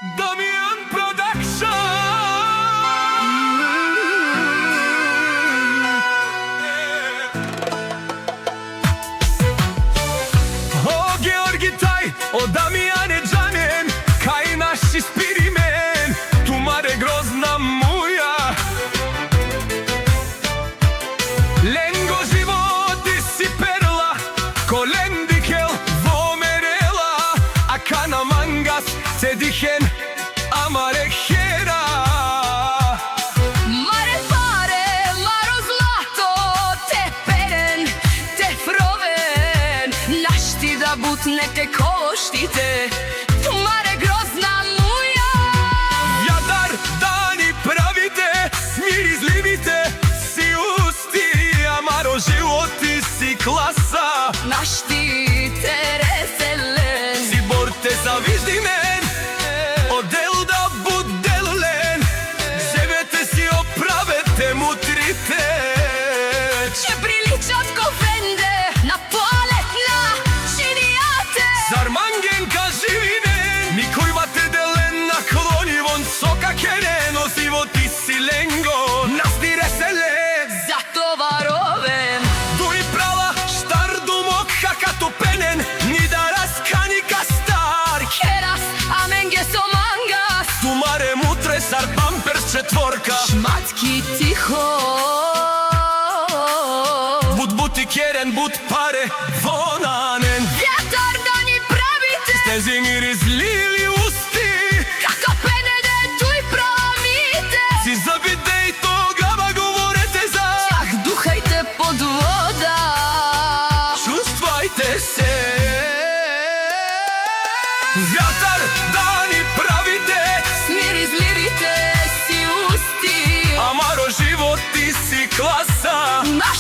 Damian Production. O Georgi taj, o Damijane džanen, kaj naši spirimen, tu mare grozna muja. Lengo životi si perla, kolendikel vomerela, a kana mangas se dihen amare hera. Mare pare, maro zlato, te peren, te froven, našti da but neke koštite, tu mare grozna muja. Jadar dani pravite, smir izlivite, si usti, amaro životi si klasa. Našti te reselen, Si borte za viždimen, odel da bud delulen, živete si opravete mutrite. če priličat ko vende, na paletna činijate. Zar mangenka živinen, nikoj vate delen na kloni von soka kenen, o životi si lengo, nas ni reselen. Zato varoven, Дури права, штар думок хакато пенен, ни да раскани кастар. keras, amenge so mangas, Тумаре мутре сар бамперс четворка. šmatki tiho. Буд бути керен, буд паре, вонанен. Vjetar da ni pravite, Стезингир излили усти, kako penede tu i pramite. си забиде и тогава говорете за. Čak duhajte pod voda, Чувствайте се. Вятар да ни правите, smir izlivite si usti. амаро живот ти си класа. Naš